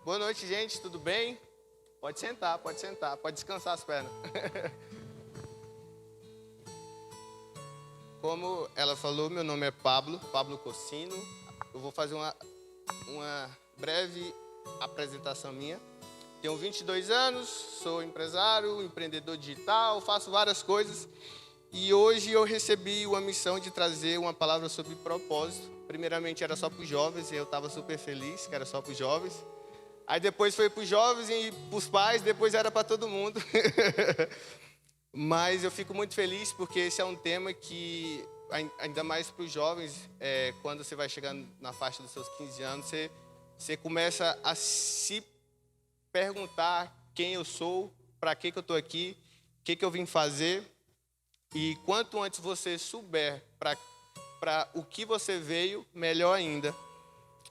Boa noite, gente, tudo bem? Pode sentar, pode descansar as pernas. Como ela falou, meu nome é Pablo Cocino. Eu vou fazer uma breve apresentação minha. Tenho 22 anos, sou empresário, empreendedor digital, faço várias coisas. E hoje eu recebi uma missão de trazer uma palavra sobre propósito. Primeiramente era só para os jovens, e eu estava super feliz que era só para os jovens. Aí depois foi para os jovens e para os pais, depois era para todo mundo. Mas eu fico muito feliz porque esse é um tema que, ainda mais para os jovens, quando você vai chegando na faixa dos seus 15 anos, você começa a se perguntar quem eu sou, para que eu estou aqui, o que eu vim fazer. E quanto antes você souber para o que você veio, melhor ainda.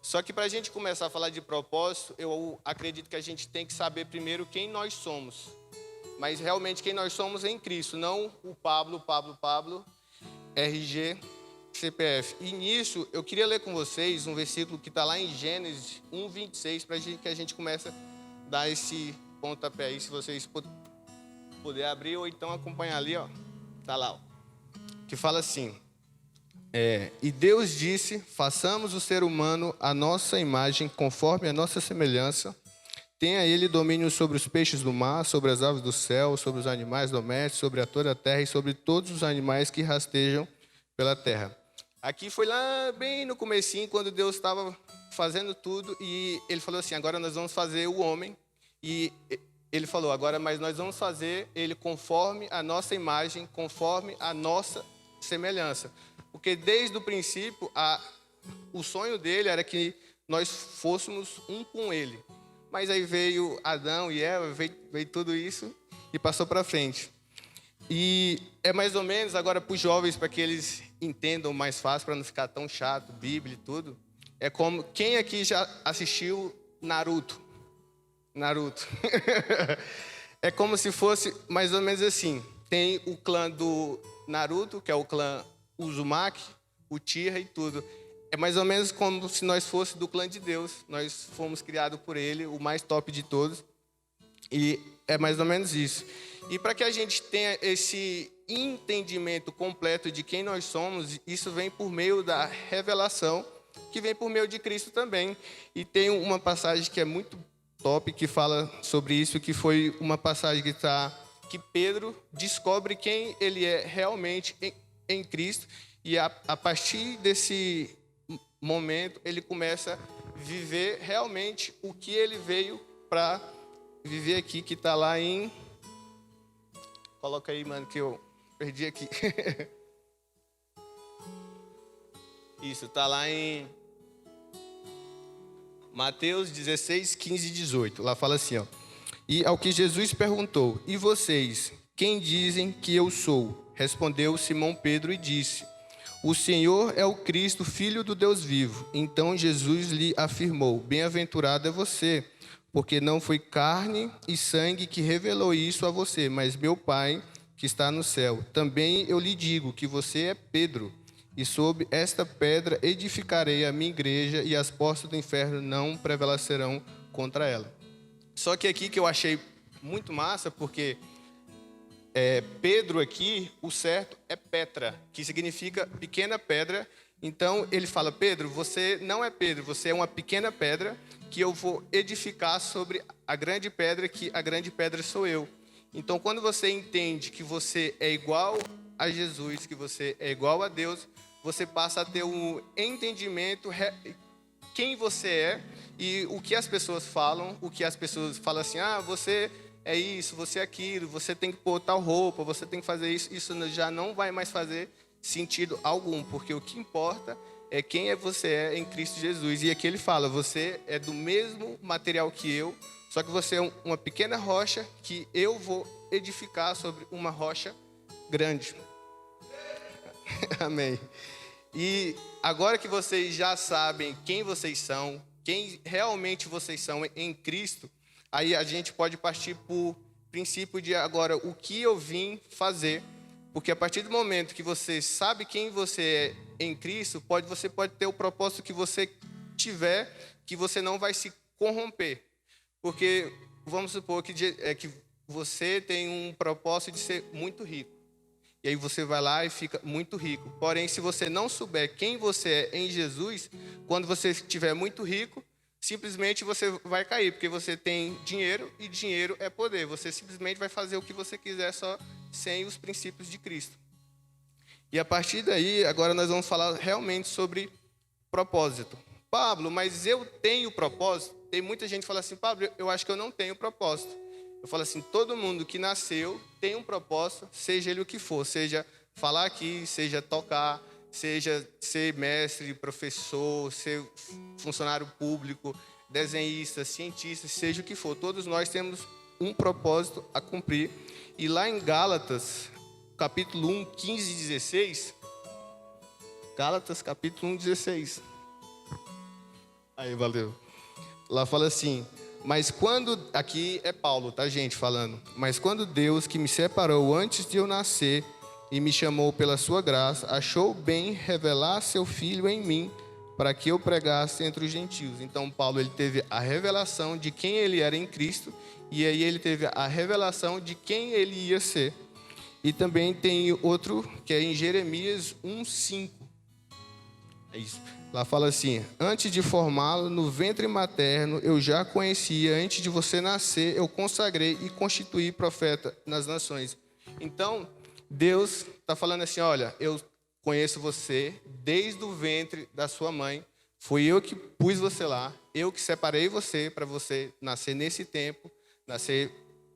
Só que para a gente começar a falar de propósito, eu acredito que a gente tem que saber primeiro quem nós somos. Mas realmente quem nós somos em Cristo, não o Pablo, RG, CPF. E nisso, eu queria ler com vocês um versículo que está lá em Gênesis 1:26, para que a gente comece a dar esse pontapé aí, se vocês puderem abrir ou então acompanhar ali, ó. Tá lá, ó. Que fala assim: e Deus disse, façamos o ser humano à nossa imagem, conforme a nossa semelhança. Tenha ele domínio sobre os peixes do mar, sobre as aves do céu, sobre os animais domésticos, sobre toda a terra e sobre todos os animais que rastejam pela terra. Aqui foi lá bem no comecinho, quando Deus estava fazendo tudo, e ele falou assim: agora nós vamos fazer o homem. E ele falou: agora, mas nós vamos fazer ele conforme a nossa imagem, conforme a nossa semelhança. Porque desde o princípio, o sonho dele era que nós fôssemos um com ele. Mas aí veio Adão e Eva, veio tudo isso e passou para frente. E é mais ou menos, agora para os jovens, para que eles entendam mais fácil, para não ficar tão chato, Bíblia e tudo. É como, quem aqui já assistiu Naruto? É como se fosse mais ou menos assim. Tem o clã do Naruto, que é o clã Uzumaki, Uchiha e tudo. É mais ou menos como se nós fôssemos do clã de Deus. Nós fomos criados por ele, o mais top de todos. E é mais ou menos isso. E para que a gente tenha esse entendimento completo de quem nós somos, isso vem por meio da revelação, que vem por meio de Cristo também. E tem uma passagem que é muito top, que fala sobre isso, que foi uma passagem que Pedro descobre quem ele é realmente em Cristo. E a partir desse momento, ele começa a viver realmente o que ele veio para viver aqui, que está lá em... Coloca aí, mano, que eu perdi aqui. Isso, está lá em Mateus 16, 15 e 18. Lá fala assim, ó: e ao que Jesus perguntou: e vocês, quem dizem que eu sou? Respondeu Simão Pedro e disse: o Senhor é o Cristo, Filho do Deus vivo. Então Jesus lhe afirmou: bem-aventurado é você, porque não foi carne e sangue que revelou isso a você, mas meu Pai que está no céu. Também eu lhe digo que você é Pedro, e sob esta pedra edificarei a minha igreja, e as portas do inferno não prevalecerão contra ela. Só que aqui que eu achei muito massa, porque Pedro aqui, o certo é Petra, que significa pequena pedra. Então ele fala: Pedro, você não é Pedro, você é uma pequena pedra que eu vou edificar sobre a grande pedra, que a grande pedra sou eu. Então quando você entende que você é igual a Jesus, que você é igual a Deus, você passa a ter um entendimento quem você é e o que as pessoas falam, assim: ah, você é isso, você é aquilo, você tem que pôr tal roupa, você tem que fazer isso. Isso já não vai mais fazer sentido algum, porque o que importa é quem você é em Cristo Jesus. E aqui ele fala: você é do mesmo material que eu, só que você é uma pequena rocha que eu vou edificar sobre uma rocha grande. Amém. E agora que vocês já sabem quem vocês são, quem realmente vocês são em Cristo, aí a gente pode partir para o princípio de agora o que eu vim fazer. Porque a partir do momento que você sabe quem você é em Cristo, você pode ter o propósito que você tiver, que você não vai se corromper. Porque vamos supor que você tem um propósito de ser muito rico. E aí você vai lá e fica muito rico. Porém, se você não souber quem você é em Jesus, quando você estiver muito rico, simplesmente você vai cair, porque você tem dinheiro e dinheiro é poder. Você simplesmente vai fazer o que você quiser só sem os princípios de Cristo. E a partir daí, agora nós vamos falar realmente sobre propósito. Pablo, mas eu tenho propósito? Tem muita gente que fala assim, Pablo, eu acho que eu não tenho propósito. Eu falo assim, todo mundo que nasceu tem um propósito, seja ele o que for, seja falar aqui, seja tocar, seja ser mestre, professor, ser funcionário público, desenhista, cientista, seja o que for. Todos nós temos um propósito a cumprir. E lá em Gálatas, capítulo 1, 15 e 16, Gálatas, capítulo 1, 16. Aí, valeu. Lá fala assim, mas quando... Aqui é Paulo, tá, gente, falando. Mas quando Deus, que me separou antes de eu nascer e me chamou pela sua graça, achou bem revelar seu Filho em mim, para que eu pregasse entre os gentios. Então, Paulo, ele teve a revelação de quem ele era em Cristo, e aí ele teve a revelação de quem ele ia ser. E também tem outro, que é em Jeremias 1:5. É isso. Lá fala assim, antes de formá-lo no ventre materno, eu já conhecia, antes de você nascer, eu consagrei e constituí profeta nas nações. Então, Deus está falando assim, olha, eu conheço você desde o ventre da sua mãe, fui eu que pus você lá, eu que separei você para você nascer nesse tempo, nascer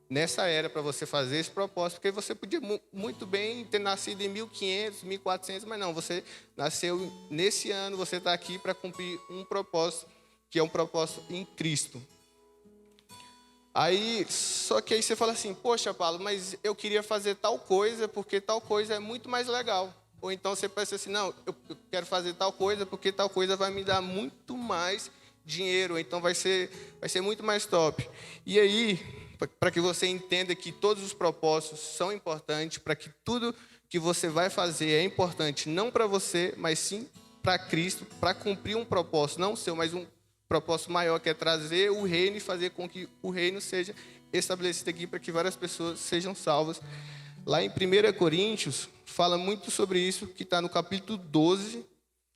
nessa era para você fazer esse propósito, porque você podia muito bem ter nascido em 1500, 1400, mas não, você nasceu nesse ano, você está aqui para cumprir um propósito, que é um propósito em Cristo. Aí, só que aí você fala assim, poxa, Paulo, mas eu queria fazer tal coisa, porque tal coisa é muito mais legal. Ou então você pensa assim, não, eu quero fazer tal coisa, porque tal coisa vai me dar muito mais dinheiro, então vai ser muito mais top. E aí, para que você entenda que todos os propósitos são importantes, para que tudo que você vai fazer é importante, não para você, mas sim para Cristo, para cumprir um propósito, não seu, mas um propósito maior, que é trazer o reino e fazer com que o reino seja estabelecido aqui, para que várias pessoas sejam salvas. Lá em 1 Coríntios, fala muito sobre isso, que está no capítulo 12,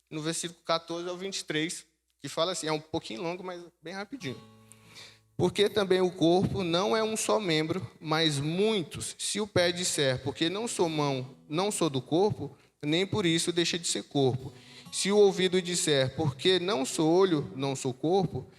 no versículo 14 ao 23, que fala assim, é um pouquinho longo, mas bem rapidinho. Porque também o corpo não é um só membro, mas muitos. Se o pé disser, porque não sou mão, não sou do corpo, nem por isso deixa de ser corpo. Se o ouvido disser, porque não sou olho, não sou corpo,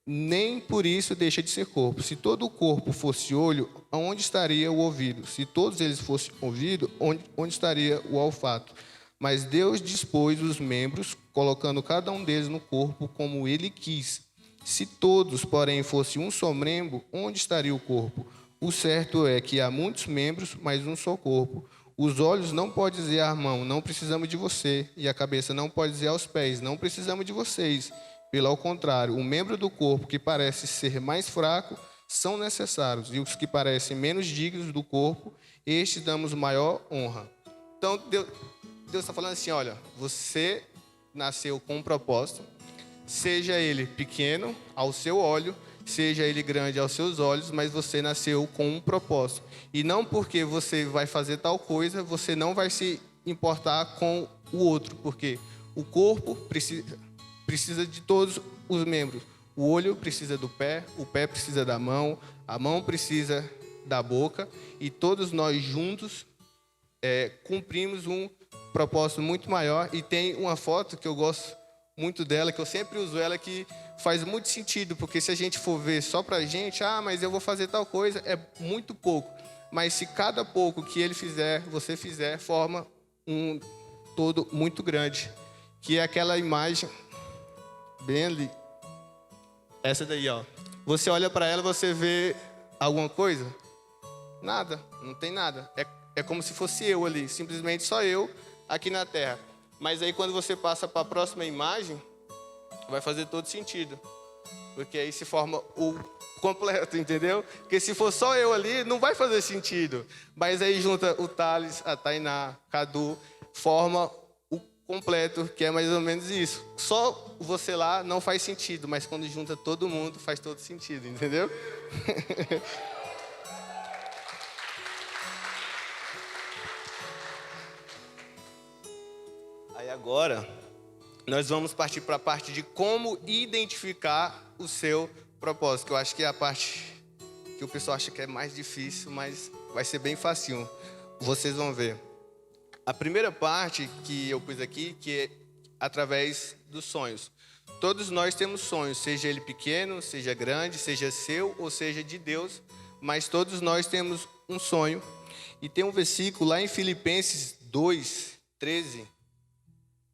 nem por isso deixa de ser corpo. Se todo o corpo fosse olho, onde estaria o ouvido? Se todos eles fossem ouvido, onde estaria o olfato? Mas Deus dispôs os membros, colocando cada um deles no corpo como Ele quis. Se todos, porém, fossem um só membro, onde estaria o corpo? O certo é que há muitos membros, mas um só corpo. Os olhos não podem dizer à mão, não precisamos de você. E a cabeça não pode dizer aos pés, não precisamos de vocês. Pelo contrário, o membro do corpo que parece ser mais fraco são necessários. E os que parecem menos dignos do corpo, estes damos maior honra. Então, Deus está falando assim, olha, você nasceu com um propósito, seja ele pequeno ao seu olho, seja ele grande aos seus olhos, mas você nasceu com um propósito. E não porque você vai fazer tal coisa, você não vai se importar com o outro, porque o corpo precisa de todos os membros. O olho precisa do pé, o pé precisa da mão, a mão precisa da boca, e todos nós juntos cumprimos um propósito muito maior. E tem uma foto que eu gosto muito dela, que eu sempre uso ela, que faz muito sentido, porque se a gente for ver só pra gente, mas eu vou fazer tal coisa, é muito pouco. Mas se cada pouco que ele fizer, você fizer, forma um todo muito grande, que é aquela imagem bem ali. Essa daí, ó. Você olha pra ela, você vê alguma coisa? Nada, não tem nada. É como se fosse eu ali, simplesmente só eu aqui na Terra. Mas aí quando você passa para a próxima imagem, vai fazer todo sentido. Porque aí se forma o completo, entendeu? Porque se for só eu ali, não vai fazer sentido. Mas aí junta o Thales, a Tainá, Cadu, forma completo, que é mais ou menos isso. Só você lá não faz sentido, mas quando junta todo mundo faz todo sentido, entendeu? Aí agora, nós vamos partir para a parte de como identificar o seu propósito, que eu acho que é a parte que o pessoal acha que é mais difícil, mas vai ser bem facinho. Vocês vão ver. A primeira parte que eu pus aqui, que é através dos sonhos. Todos nós temos sonhos, seja ele pequeno, seja grande, seja seu ou seja de Deus, mas todos nós temos um sonho. E tem um versículo lá em Filipenses 2:13,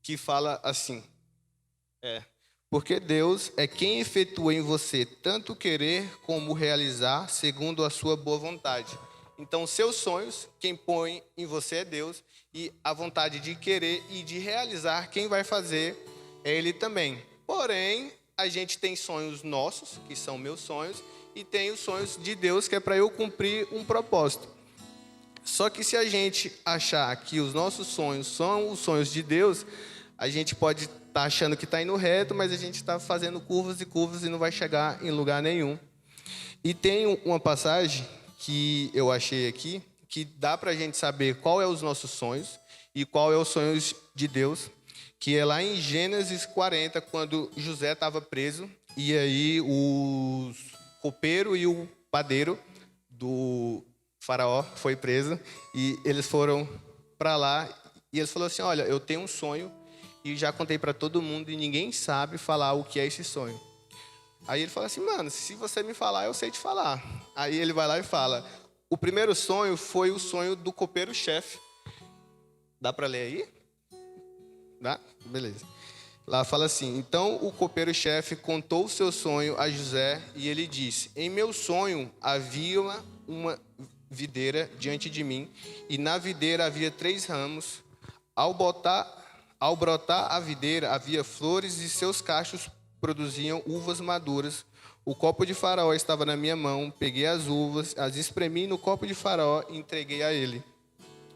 que fala assim: porque Deus é quem efetua em você tanto querer como realizar segundo a sua boa vontade. Então, seus sonhos, quem põe em você é Deus, e a vontade de querer e de realizar, quem vai fazer é Ele também. Porém, a gente tem sonhos nossos, que são meus sonhos, e tem os sonhos de Deus, que é para eu cumprir um propósito. Só que se a gente achar que os nossos sonhos são os sonhos de Deus, a gente pode estar achando que está indo reto, mas a gente está fazendo curvas e curvas e não vai chegar em lugar nenhum. E tem uma passagem que eu achei aqui, que dá para a gente saber qual é os nossos sonhos e qual é os sonhos de Deus, que é lá em Gênesis 40, quando José estava preso, e aí o copeiro e o padeiro do faraó foi preso, e eles foram para lá, e eles falaram assim: olha, eu tenho um sonho, e já contei para todo mundo, e ninguém sabe falar o que é esse sonho. Aí ele fala assim: mano, se você me falar, eu sei te falar. Aí ele vai lá e fala: o primeiro sonho foi o sonho do copeiro-chefe. Dá para ler aí? Dá? Beleza. Lá fala assim: então o copeiro-chefe contou o seu sonho a José, e ele disse: em meu sonho havia uma videira diante de mim, e na videira havia 3 ramos. Ao brotar a videira, havia flores, e seus cachos produziam uvas maduras. O copo de Faraó estava na minha mão. Peguei as uvas, as espremi no copo de Faraó e entreguei a ele.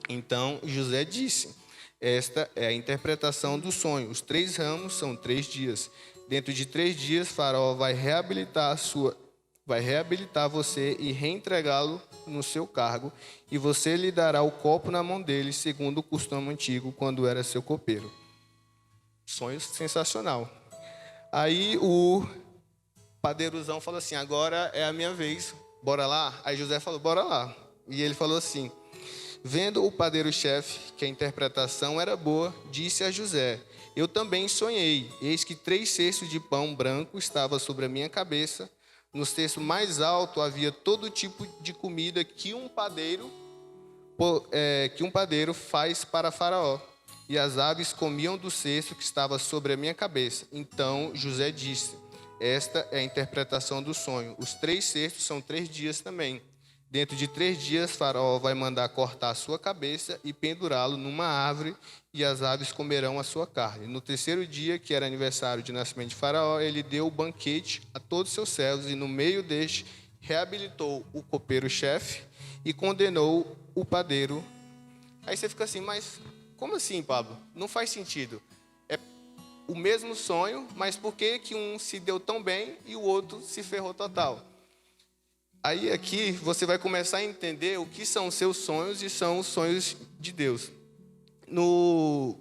Então José disse: esta é a interpretação do sonho. Os 3 ramos são 3 dias. Dentro de 3 dias, Faraó vai reabilitar você e reentregá-lo no seu cargo, e você lhe dará o copo na mão dele, segundo o costume antigo, quando era seu copeiro. Sonho sensacional. Aí o padeiruzão falou assim: agora é a minha vez, bora lá? Aí José falou: bora lá. E ele falou assim: vendo o padeiro-chefe que a interpretação era boa, disse a José: eu também sonhei, eis que 3 cestos de pão branco estavam sobre a minha cabeça. No cesto mais alto havia todo tipo de comida que um padeiro faz para Faraó. E as aves comiam do cesto que estava sobre a minha cabeça. Então José disse: esta é a interpretação do sonho. Os 3 cestos são 3 dias também. Dentro de 3 dias, Faraó vai mandar cortar a sua cabeça e pendurá-lo numa árvore, e as aves comerão a sua carne. No 3º dia, que era aniversário de nascimento de Faraó, ele deu o banquete a todos seus servos, e no meio deste reabilitou o copeiro-chefe e condenou o padeiro. Aí você fica assim: mas como assim, Pablo? Não faz sentido. É o mesmo sonho, mas por que um se deu tão bem e o outro se ferrou total? Aí aqui você vai começar a entender o que são os seus sonhos e são os sonhos de Deus. No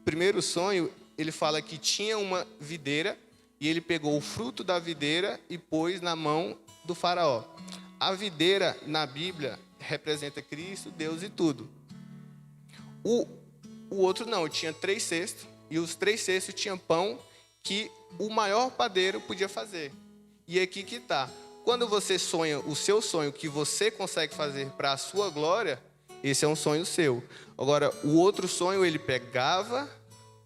primeiro sonho, ele fala que tinha uma videira, e ele pegou o fruto da videira e pôs na mão do faraó. A videira, na Bíblia, representa Cristo, Deus e tudo. O outro não, tinha 3 cestos, e os 3 cestos tinham pão que o maior padeiro podia fazer. E aqui que está: quando você sonha o seu sonho que você consegue fazer para a sua glória, esse é um sonho seu. Agora, o outro sonho, ele pegava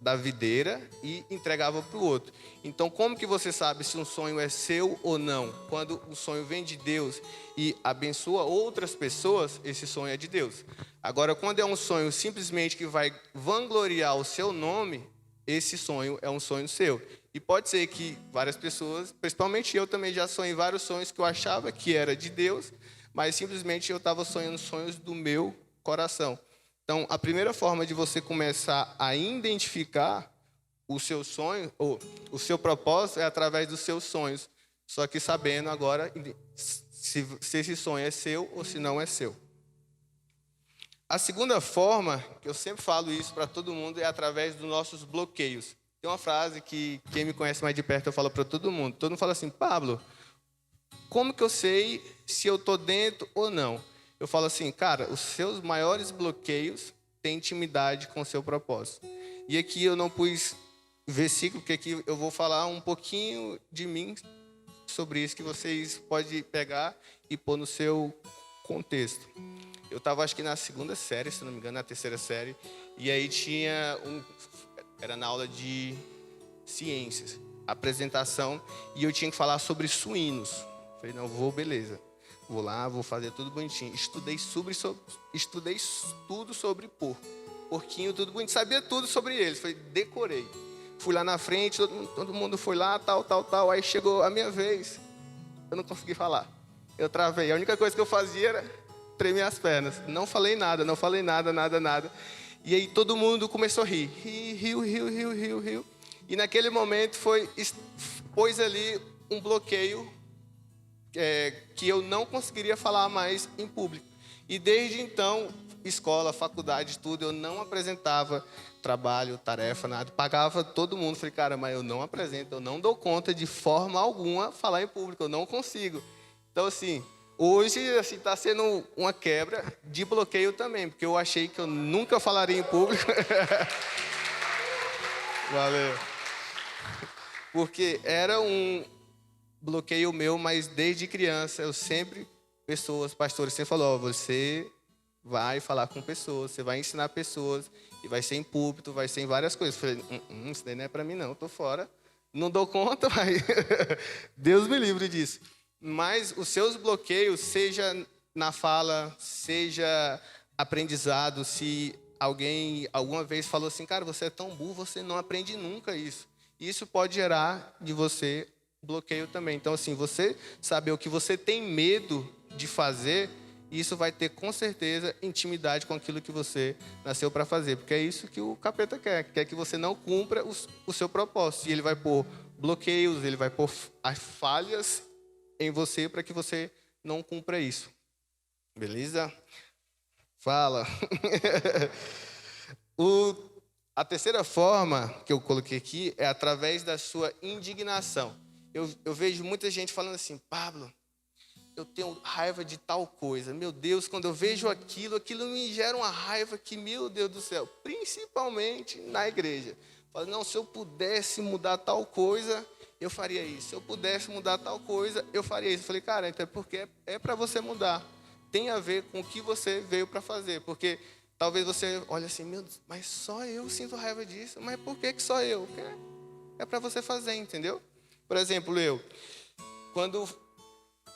da videira e entregava para o outro. Então, como que você sabe se um sonho é seu ou não? Quando o sonho vem de Deus e abençoa outras pessoas, esse sonho é de Deus. Agora, quando é um sonho simplesmente que vai vangloriar o seu nome, esse sonho é um sonho seu. E pode ser que várias pessoas, principalmente eu também já sonhei vários sonhos que eu achava que era de Deus, mas simplesmente eu estava sonhando sonhos do meu coração. Então, a primeira forma de você começar a identificar o seu sonho, ou o seu propósito, é através dos seus sonhos. Só que sabendo agora se esse sonho é seu ou se não é seu. A segunda forma, que eu sempre falo isso para todo mundo, é através dos nossos bloqueios. Tem uma frase que quem me conhece mais de perto eu falo para todo mundo. Todo mundo fala assim: Pablo, como que eu sei se eu estou dentro ou não? Eu falo assim: cara, os seus maiores bloqueios têm intimidade com o seu propósito. E aqui eu não pus versículo, porque aqui eu vou falar um pouquinho de mim sobre isso, que vocês podem pegar e pôr no seu contexto. Eu estava, acho que na segunda série, se não me engano, na terceira série, e aí era na aula de ciências, apresentação, e eu tinha que falar sobre suínos. Falei, não, beleza, vou lá, vou fazer tudo bonitinho. Estudei tudo sobre porquinho, tudo bonitinho, sabia tudo sobre eles, falei, decorei. Fui lá na frente, todo mundo foi lá, tal, aí chegou a minha vez, eu não consegui falar, eu travei. A única coisa que eu fazia era tremer as pernas, não falei nada, nada. E aí todo mundo começou a rir, riu. E naquele momento pôs ali um bloqueio que eu não conseguiria falar mais em público. E desde então, escola, faculdade, tudo, eu não apresentava trabalho, tarefa, nada. Pagava todo mundo. Falei, cara, mas eu não apresento, eu não dou conta de forma alguma falar em público, eu não consigo. Então, assim, hoje assim, está sendo uma quebra de bloqueio também, porque eu achei que eu nunca falaria em público. Valeu. Porque era um bloqueio meu, mas desde criança eu sempre, pastores sempre falaram, você vai falar com pessoas, você vai ensinar pessoas, e vai ser em púlpito, vai ser em várias coisas. Eu falei, isso daí não é para mim não, estou fora, não dou conta, mas Deus me livre disso. Mas os seus bloqueios, seja na fala, seja aprendizado, se alguém alguma vez falou assim, cara, você é tão burro, você não aprende nunca isso. Isso pode gerar de você bloqueio também. Então, assim, você saber o que você tem medo de fazer, isso vai ter, com certeza, intimidade com aquilo que você nasceu para fazer. Porque é isso que o capeta quer. Quer que você não cumpra o seu propósito. E ele vai pôr bloqueios, ele vai pôr as falhas em você para que você não cumpra isso. Beleza? Fala. A terceira forma que eu coloquei aqui é através da sua indignação. Eu vejo muita gente falando assim, Pablo, eu tenho raiva de tal coisa. Meu Deus, quando eu vejo aquilo me gera uma raiva que, meu Deus do céu, principalmente na igreja. Fala, não, se eu pudesse mudar tal coisa, eu faria isso. Se eu pudesse mudar tal coisa, eu faria isso. Eu falei, cara, então é porque é para você mudar. Tem a ver com o que você veio para fazer. Porque talvez você olhe assim, meu Deus, mas só eu sinto raiva disso. Mas por que só eu? Porque é para você fazer, entendeu? Por exemplo, quando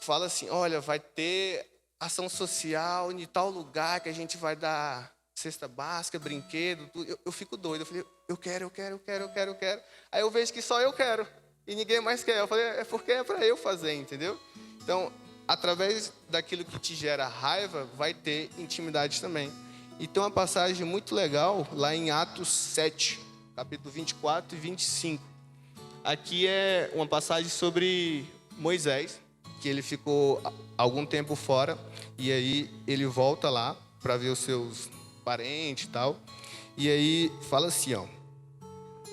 fala assim, olha, vai ter ação social em tal lugar que a gente vai dar cesta básica, brinquedo, tudo. Eu fico doido. Eu falei, eu quero. Aí eu vejo que só eu quero e ninguém mais quer. Eu falei, é porque é para eu fazer, entendeu? Então, através daquilo que te gera raiva, vai ter intimidade também. E tem uma passagem muito legal lá em Atos 7, capítulo 24 e 25. Aqui é uma passagem sobre Moisés, que ele ficou algum tempo fora, e aí ele volta lá para ver os seus parentes e tal. E aí fala assim, ó.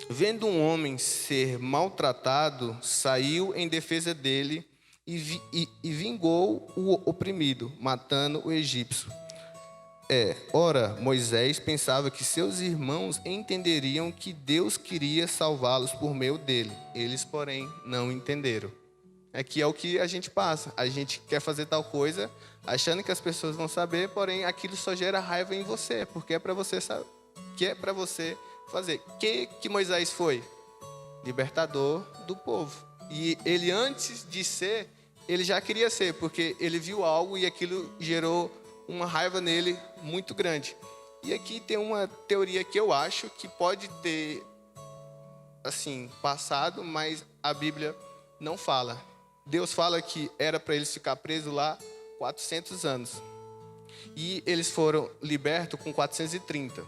Vendo um homem ser maltratado, saiu em defesa dele e vingou o oprimido, matando o egípcio. Ora, Moisés pensava que seus irmãos entenderiam que Deus queria salvá-los por meio dele. Eles, porém, não entenderam. Aqui é o que a gente passa. A gente quer fazer tal coisa, achando que as pessoas vão saber, porém, aquilo só gera raiva em você, porque é para você saber, que é para você fazer. Que Moisés foi? Libertador do povo. E ele, antes de ser, ele já queria ser, porque ele viu algo e aquilo gerou uma raiva nele muito grande. E aqui tem uma teoria que eu acho que pode ter, assim, passado, mas a Bíblia não fala. Deus fala que era para eles ficar presos lá 400 anos. E eles foram libertos com 430.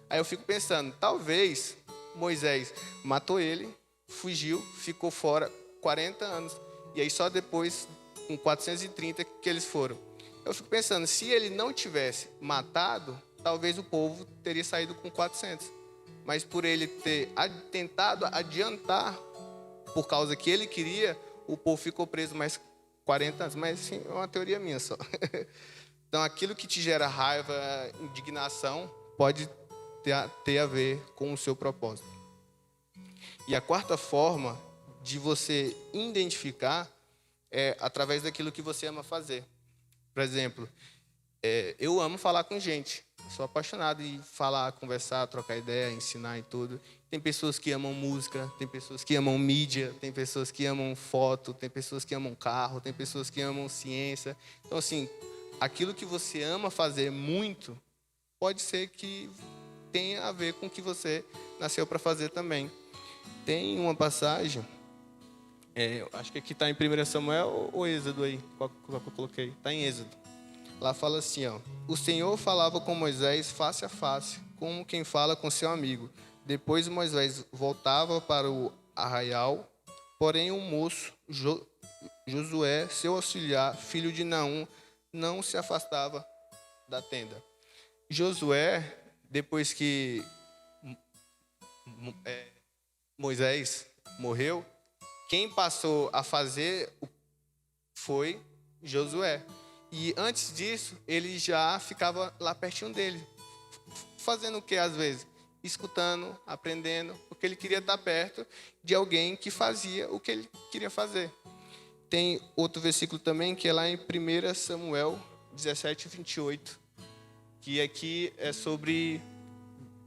Aí eu fico pensando, talvez Moisés matou ele, fugiu, ficou fora 40 anos. E aí só depois, com 430, que eles foram. Eu fico pensando, se ele não tivesse matado, talvez o povo teria saído com 400. Mas por ele ter tentado adiantar, por causa que ele queria, o povo ficou preso mais 40 anos. Mas, sim, é uma teoria minha só. Então, aquilo que te gera raiva, indignação, pode ter a ver com o seu propósito. E a quarta forma de você identificar é através daquilo que você ama fazer. Por exemplo, eu amo falar com gente. Sou apaixonado em falar, conversar, trocar ideia, ensinar e tudo. Tem pessoas que amam música, tem pessoas que amam mídia, tem pessoas que amam foto, tem pessoas que amam carro, tem pessoas que amam ciência. Então, assim, aquilo que você ama fazer muito, pode ser que tenha a ver com o que você nasceu para fazer também. Tem uma passagem, acho que aqui está em 1 Samuel ou Êxodo aí, qual que eu coloquei? Está em Êxodo. Lá fala assim, ó: o Senhor falava com Moisés face a face, como quem fala com seu amigo. Depois Moisés voltava para o arraial, porém o moço Josué, seu auxiliar, filho de Naum, não se afastava da tenda. Josué, depois que Moisés morreu, quem passou a fazer foi Josué. E antes disso, ele já ficava lá pertinho dele. Fazendo o que às vezes? Escutando, aprendendo, porque ele queria estar perto de alguém que fazia o que ele queria fazer. Tem outro versículo também, que é lá em 1 Samuel 17, 28, que aqui é sobre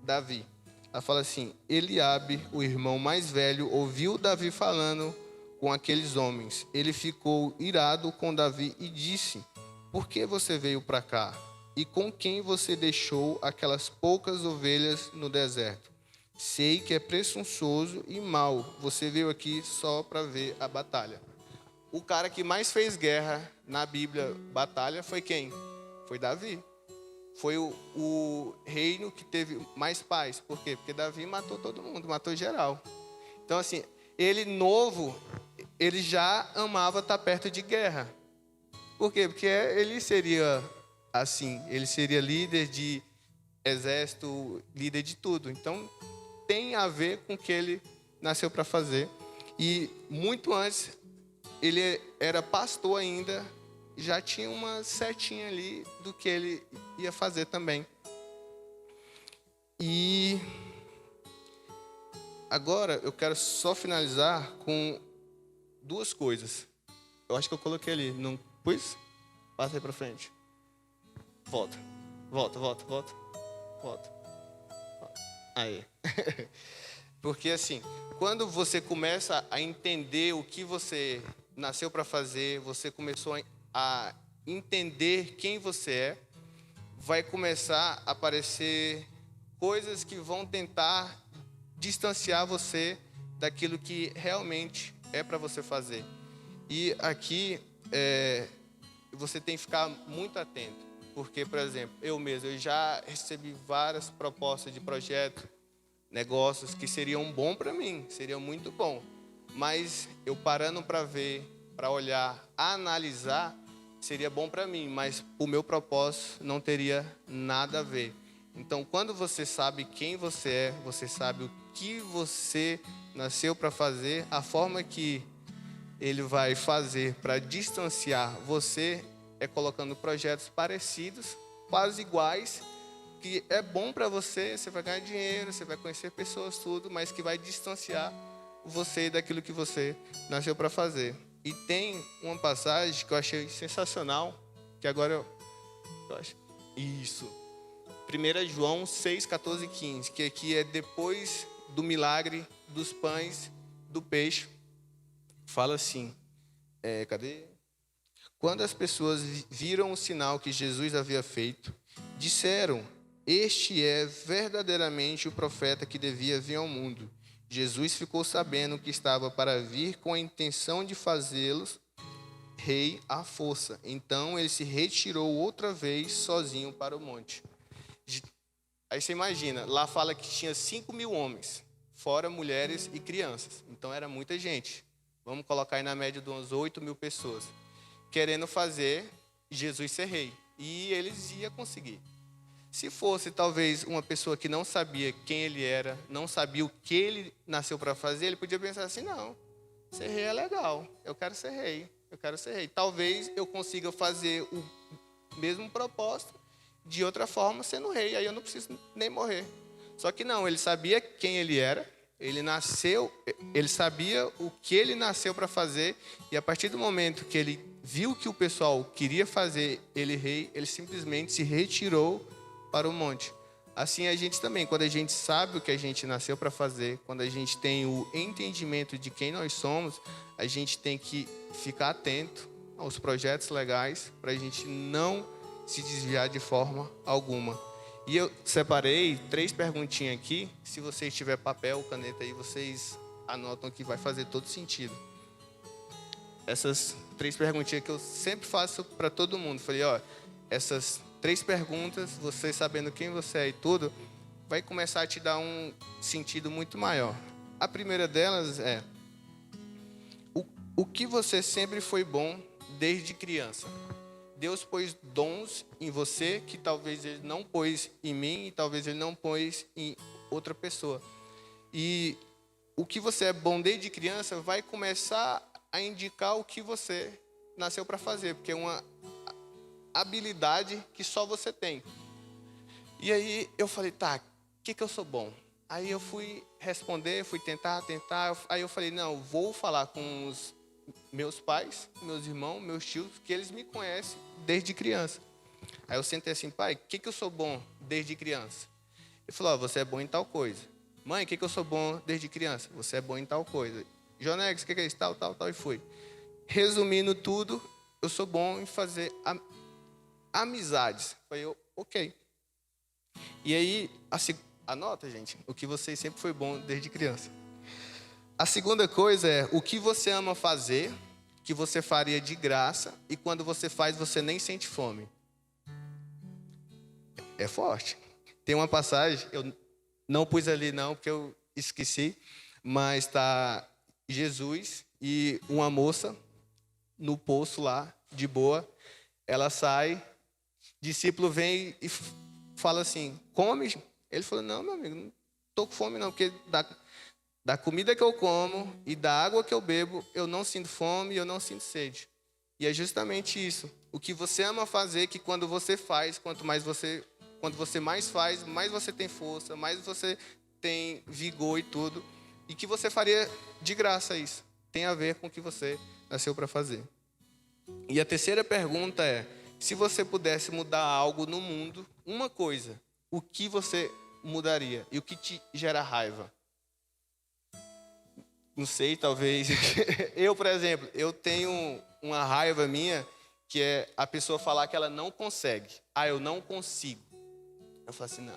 Davi. Ela fala assim: Eliabe, o irmão mais velho, ouviu Davi falando com aqueles homens. Ele ficou irado com Davi e disse: por que você veio para cá? E com quem você deixou aquelas poucas ovelhas no deserto? Sei que é presunçoso e mau. Você veio aqui só para ver a batalha. O cara que mais fez guerra na Bíblia, batalha, foi quem? Foi Davi. Foi o reino que teve mais paz. Por quê? Porque Davi matou todo mundo, matou geral. Então, assim, ele novo, ele já amava estar perto de guerra. Por quê? Porque ele seria assim, ele seria líder de exército, líder de tudo. Então, tem a ver com o que ele nasceu para fazer. E muito antes, ele era pastor ainda, já tinha uma setinha ali do que ele ia fazer também. E agora eu quero só finalizar com duas coisas. Eu acho que eu coloquei ali, não pus? Passa aí para frente. Volta. Aí. Porque assim, quando você começa a entender o que você nasceu para fazer, você começou a entender quem você é, vai começar a aparecer coisas que vão tentar distanciar você daquilo que realmente é para você fazer. E aqui você tem que ficar muito atento, porque, por exemplo, eu já recebi várias propostas de projeto, negócios que seriam bom para mim, seriam muito bom, mas eu parando para ver, para olhar, analisar, seria bom para mim, mas o meu propósito não teria nada a ver. Então, quando você sabe quem você é, você sabe o que você nasceu para fazer, a forma que ele vai fazer para distanciar você é colocando projetos parecidos, quase iguais, que é bom para você, você vai ganhar dinheiro, você vai conhecer pessoas, tudo, mas que vai distanciar você daquilo que você nasceu para fazer. E tem uma passagem que eu achei sensacional, que agora eu acho. Isso. 1 João 6, 14 e 15, que aqui é depois do milagre dos pães, do peixe. Fala assim, cadê? Quando as pessoas viram o sinal que Jesus havia feito, disseram: este é verdadeiramente o profeta que devia vir ao mundo. Jesus ficou sabendo que estava para vir com a intenção de fazê-los rei à força. Então ele se retirou outra vez sozinho para o monte. Aí você imagina, lá fala que tinha 5.000 homens, fora mulheres e crianças. Então era muita gente. Vamos colocar aí na média de umas 8.000 pessoas, querendo fazer Jesus ser rei. E eles iam conseguir. Se fosse talvez uma pessoa que não sabia quem ele era, não sabia o que ele nasceu para fazer, ele podia pensar assim, não, ser rei é legal, eu quero ser rei, eu quero ser rei. Talvez eu consiga fazer o mesmo propósito de outra forma sendo rei, aí eu não preciso nem morrer. Só que não, ele sabia quem ele era, ele nasceu, ele sabia o que ele nasceu para fazer, e a partir do momento que ele viu que o pessoal queria fazer ele rei, ele simplesmente se retirou para o monte. Assim a gente também, quando a gente sabe o que a gente nasceu para fazer, quando a gente tem o entendimento de quem nós somos, a gente tem que ficar atento aos projetos legais para a gente não se desviar de forma alguma. E eu separei 3 perguntinhas aqui. Se vocês tiver papel, caneta aí, vocês anotam que vai fazer todo sentido. Essas 3 perguntinhas que eu sempre faço para todo mundo. Falei, ó, essas 3 perguntas, você sabendo quem você é e tudo, vai começar a te dar um sentido muito maior. A primeira delas é: o que você sempre foi bom desde criança? Deus pôs dons em você que talvez Ele não pôs em mim e talvez Ele não pôs em outra pessoa. E o que você é bom desde criança vai começar a indicar o que você nasceu para fazer, porque é uma habilidade que só você tem. E aí eu falei, tá, o que eu sou bom? Aí eu fui responder, fui tentar. Aí eu falei, não, vou falar com os meus pais, meus irmãos, meus tios, que eles me conhecem desde criança. Aí eu sentei assim, pai, o que eu sou bom desde criança? Ele falou, você é bom em tal coisa. Mãe, o que eu sou bom desde criança? Você é bom em tal coisa. Jonex, o que é isso? Tal, e fui. Resumindo tudo, eu sou bom em fazer amizades. Falei, ok. E aí, anota, gente, o que você sempre foi bom desde criança. A segunda coisa é o que você ama fazer, que você faria de graça, e quando você faz, você nem sente fome. É forte. Tem uma passagem, eu não pus ali não, porque eu esqueci, mas está Jesus e uma moça no poço lá, de boa. Ela sai, discípulo vem e fala assim, come? Ele falou, não, meu amigo, não estou com fome não, porque da comida que eu como e da água que eu bebo, eu não sinto fome e eu não sinto sede. E é justamente isso. O que você ama fazer, que quando você faz, quando você mais faz, mais você tem força, mais você tem vigor e tudo. E que você faria de graça isso. Tem a ver com o que você nasceu para fazer. E a terceira pergunta é, se você pudesse mudar algo no mundo, uma coisa, o que você mudaria? E o que te gera raiva? Não sei, talvez. Eu, por exemplo, eu tenho uma raiva minha, que é a pessoa falar que ela não consegue. Ah, eu não consigo. Eu falo assim,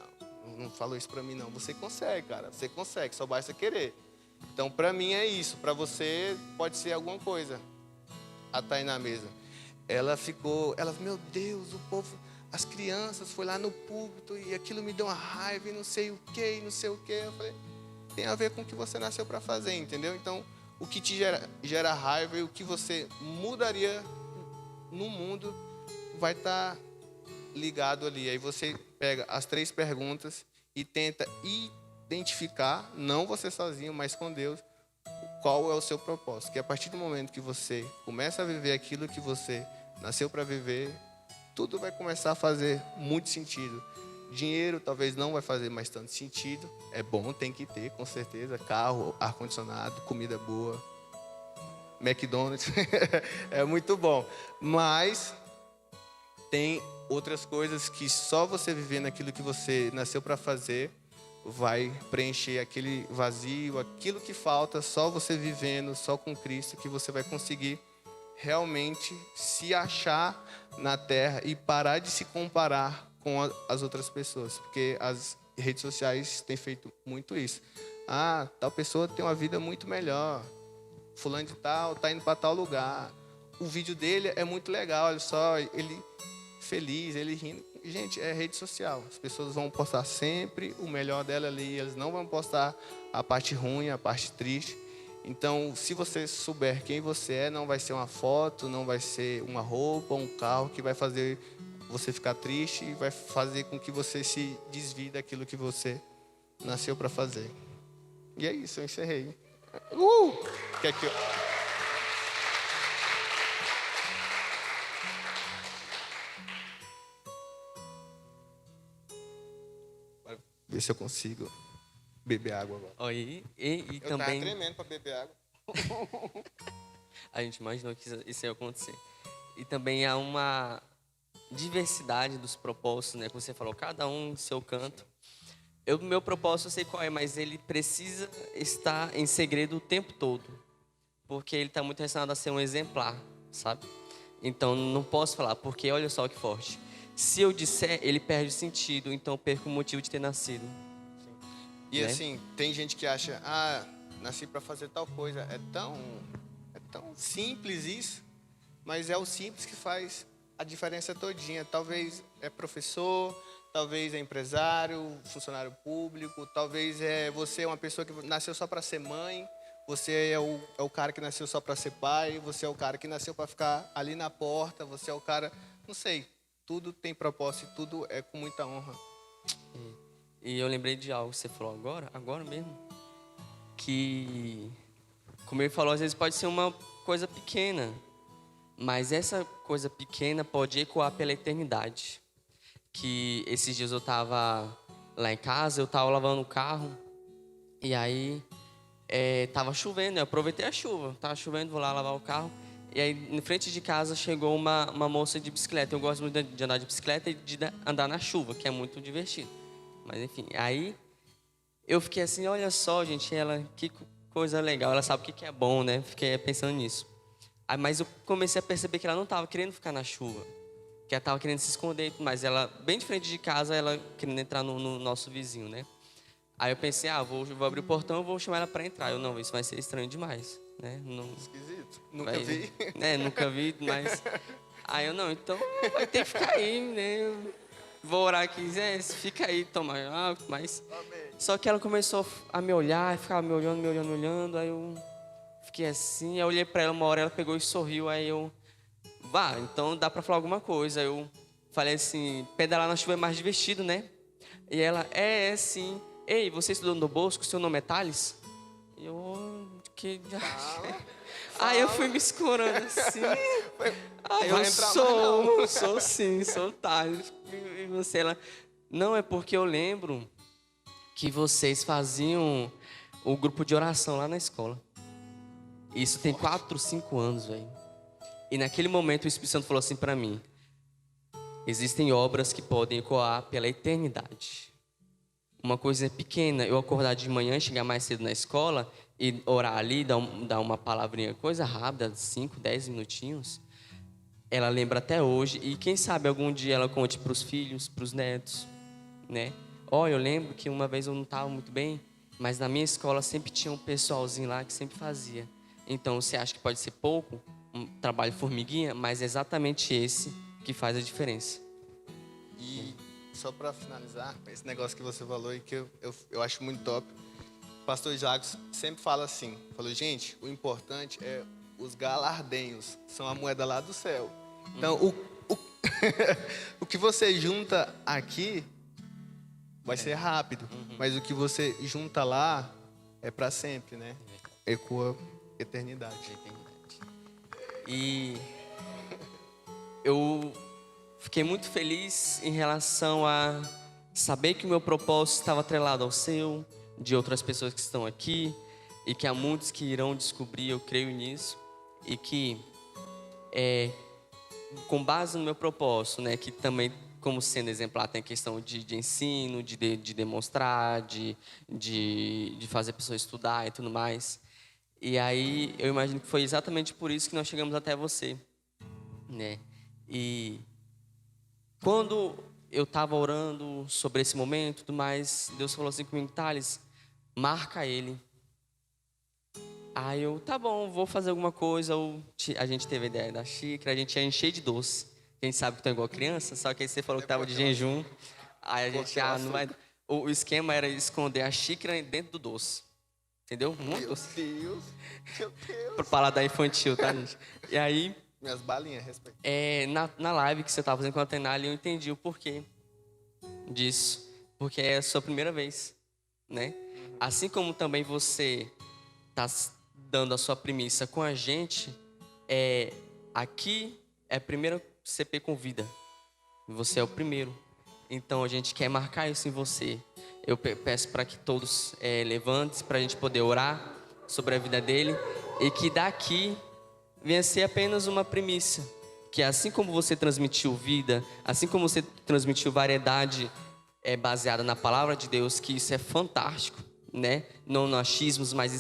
não falou isso pra mim não. Você consegue, cara. Você consegue, só basta querer. Então, pra mim é isso. Pra você, pode ser alguma coisa. A Tainá mesa. Ela, meu Deus, o povo, as crianças foi lá no púlpito e aquilo me deu uma raiva e não sei o quê, e não sei o quê. Eu falei, tem a ver com o que você nasceu para fazer, entendeu? Então, o que te gera raiva e o que você mudaria no mundo vai estar ligado ali. Aí você pega as 3 perguntas e tenta identificar, não você sozinho, mas com Deus, qual é o seu propósito. Que a partir do momento que você começa a viver aquilo que você nasceu para viver, tudo vai começar a fazer muito sentido. Dinheiro talvez não vai fazer mais tanto sentido. É bom, tem que ter, com certeza. Carro, ar-condicionado, comida boa. McDonald's. É muito bom. Mas tem outras coisas que só você vivendo aquilo que você nasceu para fazer vai preencher aquele vazio, aquilo que falta, só você vivendo, só com Cristo, que você vai conseguir realmente se achar na terra e parar de se comparar com as outras pessoas, porque as redes sociais têm feito muito isso. Ah, tal pessoa tem uma vida muito melhor, fulano de tal está indo para tal lugar, o vídeo dele é muito legal, olha só, ele feliz, ele rindo. Gente, é rede social. As pessoas vão postar sempre o melhor dela ali, eles não vão postar a parte ruim, a parte triste. Então, se você souber quem você é, não vai ser uma foto, não vai ser uma roupa, um carro que vai fazer você ficar triste e vai fazer com que você se desvie daquilo que você nasceu para fazer. E é isso, eu encerrei. Quer que eu... Ver se eu consigo beber água agora. Oi, e Eu também... tava tremendo para beber água. A gente imaginou que isso ia acontecer. E também há uma diversidade dos propósitos, né? Como você falou, cada um em seu canto. Meu propósito eu sei qual é, mas ele precisa estar em segredo o tempo todo. Porque ele está muito relacionado a ser um exemplar, sabe? Então, não posso falar, porque olha só que forte. Se eu disser, ele perde o sentido, então eu perco o motivo de ter nascido. E né? assim, tem gente que acha, nasci para fazer tal coisa. É tão simples isso, mas é o simples que faz a diferença todinha. Talvez é professor, talvez é empresário, funcionário público, talvez você é uma pessoa que nasceu só para ser mãe, você é o cara que nasceu só para ser pai, você é o cara que nasceu para ficar ali na porta, você é o cara, não sei, tudo tem propósito e tudo é com muita honra. E eu lembrei de algo que você falou agora mesmo, que, como ele falou, às vezes pode ser uma coisa pequena, mas essa coisa pequena pode ecoar pela eternidade. Que esses dias eu estava lá em casa, eu estava lavando o carro, e aí estava chovendo, eu aproveitei a chuva, estava chovendo, vou lá lavar o carro, e aí em frente de casa chegou uma moça de bicicleta. Eu gosto muito de andar de bicicleta e de andar na chuva, que é muito divertido. Mas enfim, aí eu fiquei assim, olha só, gente, que coisa legal, ela sabe o que é bom, né? Fiquei pensando nisso. Aí, mas eu comecei a perceber que ela não estava querendo ficar na chuva, que ela estava querendo se esconder, mas ela, bem de frente de casa, ela querendo entrar no nosso vizinho, né? Aí eu pensei, vou abrir o portão, vou chamar ela para entrar. Eu, não, isso vai ser estranho demais, né? Não, Esquisito, nunca vi. Nunca vi, mas... Aí eu, não, então vai ter que ficar aí, né? Eu vou orar aqui, fica aí, toma água, mas... Só que ela começou a me olhar, ficava me olhando, aí eu fiquei assim, aí eu olhei para ela uma hora, ela pegou e sorriu, aí eu... então dá para falar alguma coisa. Eu falei assim, pedalar na chuva é mais divertido, né? E ela, sim. Ei, você estudou no Bosco, seu nome é Thales? E eu, que... Aí eu fui me escorando assim. Aí eu sou sim, sou Thales. E você, ela, não, é porque eu lembro que vocês faziam o grupo de oração lá na escola. Isso tem 4, 5 anos, velho. E naquele momento o Espírito Santo falou assim para mim: existem obras que podem ecoar pela eternidade. Uma coisa pequena, eu acordar de manhã, chegar mais cedo na escola e orar ali, dar uma palavrinha, coisa rápida, 5, 10 minutinhos. Ela lembra até hoje, e quem sabe algum dia ela conte para os filhos, para os netos, né? Eu lembro que uma vez eu não estava muito bem, mas na minha escola sempre tinha um pessoalzinho lá que sempre fazia. Então, você acha que pode ser pouco, um trabalho formiguinha, mas é exatamente esse que faz a diferença. E só para finalizar, esse negócio que você falou e que eu acho muito top. O pastor Jacos sempre fala assim, falou, gente, o importante é os galardenhos, são a moeda lá do céu. Então, o que você junta aqui vai ser rápido, mas o que você junta lá é para sempre, né? Ecoa eternidade. E eu fiquei muito feliz em relação a saber que o meu propósito estava atrelado ao seu, de outras pessoas que estão aqui, e que há muitos que irão descobrir, eu creio nisso, e que com base no meu propósito, né, que também, como sendo exemplar, tem a questão de ensino, de demonstrar, de fazer a pessoa estudar e tudo mais. E aí eu imagino que foi exatamente por isso que nós chegamos até você, né? E quando eu estava orando sobre esse momento e tudo mais, Deus falou assim comigo: Thales, marca ele. Aí eu, tá bom, vou fazer alguma coisa. A gente teve a ideia da xícara, a gente ia encher de doce. A gente sabe que tá igual criança, só que aí você falou que tava de jejum. Aí a gente, não vai. O esquema era esconder a xícara dentro do doce. Entendeu? Muito doce. Meu Deus. Pro paladar infantil, tá, gente? E aí, Minhas balinhas, respeito. na live que você tava fazendo com a Tainá ali, eu entendi o porquê disso. Porque é a sua primeira vez, né? Assim como também você tá dando a sua premissa com a gente, aqui é a primeira CP com vida. Você é o primeiro. Então a gente quer marcar isso em você. Eu peço para que todos levantem, para a gente poder orar sobre a vida dele e que daqui venha ser apenas uma premissa. Que assim como você transmitiu vida, assim como você transmitiu variedade baseada na palavra de Deus, que isso é fantástico, né? Não no achismos, mas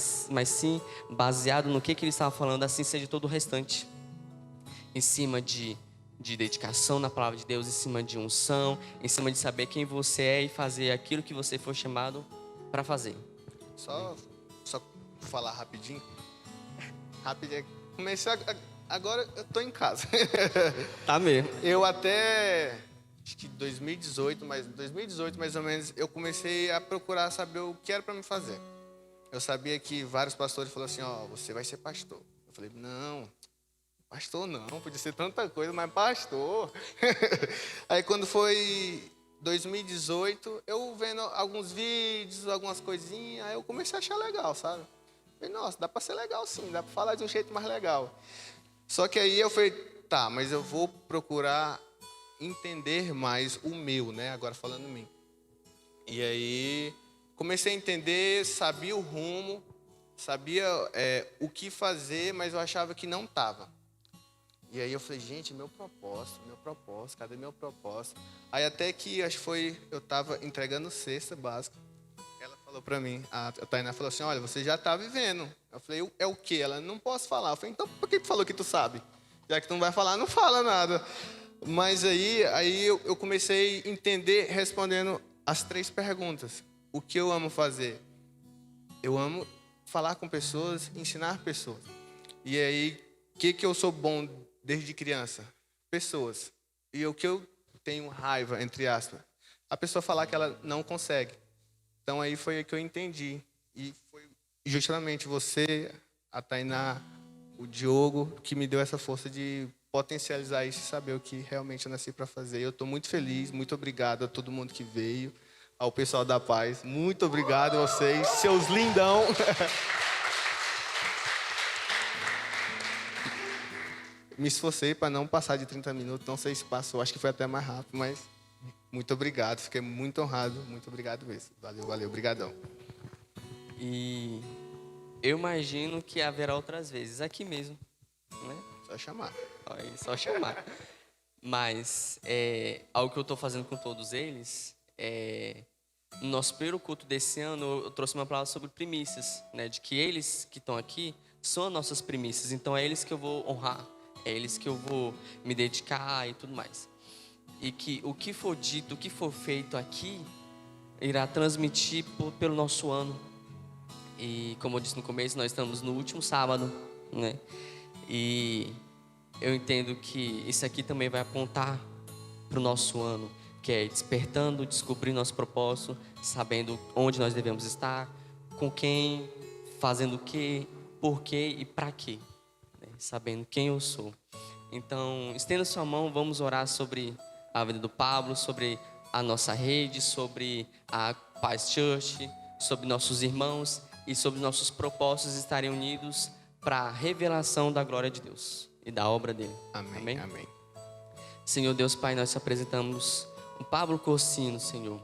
sim baseado no que ele estava falando, assim seja todo o restante. Em cima de dedicação na palavra de Deus, em cima de unção, em cima de saber quem você é e fazer aquilo que você foi chamado para fazer. Só falar rapidinho. Comecei agora eu tô em casa. Tá mesmo. Eu até acho que 2018 mais ou menos, eu comecei a procurar saber o que era para me fazer. Eu sabia que vários pastores falaram assim, você vai ser pastor. Eu falei, não, pastor não, podia ser tanta coisa, mas pastor. Aí quando foi 2018, eu vendo alguns vídeos, algumas coisinhas, aí eu comecei a achar legal, sabe? Falei, nossa, dá para ser legal sim, dá para falar de um jeito mais legal. Só que aí eu falei, tá, mas eu vou procurar entender mais o meu, né? Agora falando em mim. E aí comecei a entender, sabia o rumo, sabia o que fazer, mas eu achava que não estava. E aí eu falei, gente, meu propósito, cadê meu propósito? Aí até que, acho que foi, eu estava entregando cesta básica. Ela falou para mim, a Tainá falou assim, olha, você já está vivendo. Eu falei, é o quê? Ela, não posso falar. Eu falei, então por que tu falou que tu sabe? Já que tu não vai falar, não fala nada. Mas aí eu comecei a entender respondendo as 3 perguntas. O que eu amo fazer? Eu amo falar com pessoas, ensinar pessoas. E aí, o que eu sou bom desde criança? Pessoas. E o que eu tenho raiva, entre aspas, a pessoa falar que ela não consegue. Então aí foi que eu entendi. E foi justamente você, a Tainá, o Diogo, que me deu essa força de potencializar isso e saber o que realmente eu nasci para fazer. Eu estou muito feliz, muito obrigado a todo mundo que veio, ao pessoal da Paz. Muito obrigado a vocês, seus lindão. Me esforcei para não passar de 30 minutos, não sei se passou, acho que foi até mais rápido, mas muito obrigado, fiquei muito honrado, muito obrigado mesmo. Valeu, obrigadão. E eu imagino que haverá outras vezes, aqui mesmo, né? Só chamar. Só chamar. Mas algo que eu estou fazendo com todos eles, no nosso primeiro culto desse ano, eu trouxe uma palavra sobre primícias, né? De que eles que estão aqui são as nossas primícias, então é eles que eu vou honrar, é eles que eu vou me dedicar e tudo mais. E que o que for dito, o que for feito aqui, irá transmitir pelo nosso ano. E como eu disse no começo, nós estamos no último sábado, né? E eu entendo que isso aqui também vai apontar para o nosso ano, que é despertando, descobrindo nosso propósito, sabendo onde nós devemos estar, com quem, fazendo o quê, por quê e para quê, né? Sabendo quem eu sou. Então, estenda sua mão, vamos orar sobre a vida do Pablo, sobre a nossa rede, sobre a Paz Church, sobre nossos irmãos e sobre nossos propósitos estarem unidos para a revelação da glória de Deus e da obra dele. Amém. Senhor Deus Pai, nós te apresentamos o Pablo Corsino, Senhor,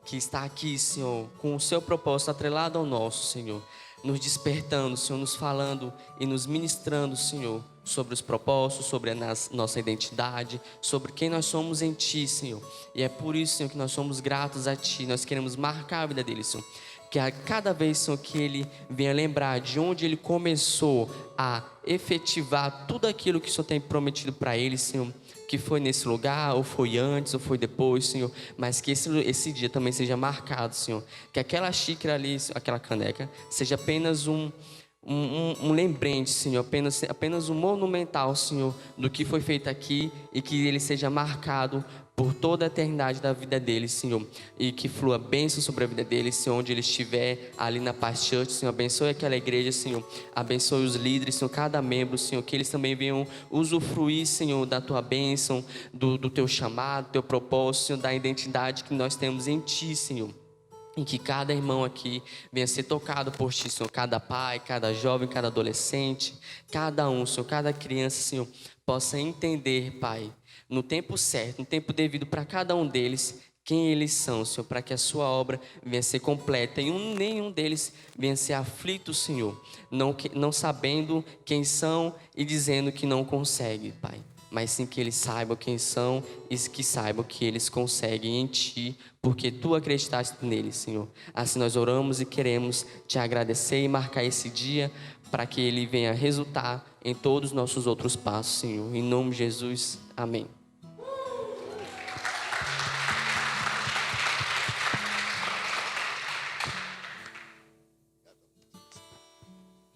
que está aqui, Senhor, com o seu propósito atrelado ao nosso, Senhor, nos despertando, Senhor, nos falando e nos ministrando, Senhor, sobre os propósitos, sobre a nossa identidade, sobre quem nós somos em Ti, Senhor. E é por isso, Senhor, que nós somos gratos a Ti, nós queremos marcar a vida dele, Senhor. Que a cada vez, Senhor, que ele venha lembrar de onde ele começou a efetivar tudo aquilo que o Senhor tem prometido para ele, Senhor, que foi nesse lugar, ou foi antes, ou foi depois, Senhor, mas que esse dia também seja marcado, Senhor, que aquela xícara ali, aquela caneca, seja apenas um lembrete, Senhor, apenas um monumental, Senhor, do que foi feito aqui e que ele seja marcado por toda a eternidade da vida deles, Senhor, e que flua bênção sobre a vida deles, Senhor, onde ele estiver ali na Paz Church, Senhor, abençoe aquela igreja, Senhor, abençoe os líderes, Senhor, cada membro, Senhor, que eles também venham usufruir, Senhor, da tua bênção, do teu chamado, do teu propósito, Senhor, da identidade que nós temos em Ti, Senhor. E que cada irmão aqui venha ser tocado por Ti, Senhor. Cada pai, cada jovem, cada adolescente, cada um, Senhor, cada criança, Senhor, possa entender, Pai, no tempo certo, no tempo devido para cada um deles, quem eles são, Senhor, para que a sua obra venha ser completa e nenhum deles venha ser aflito, Senhor, não sabendo quem são e dizendo que não consegue, Pai. Mas sim que eles saibam quem são e que saibam que eles conseguem em Ti, porque Tu acreditaste neles, Senhor. Assim nós oramos e queremos Te agradecer e marcar esse dia para que ele venha resultar em todos os nossos outros passos, Senhor. Em nome de Jesus, amém.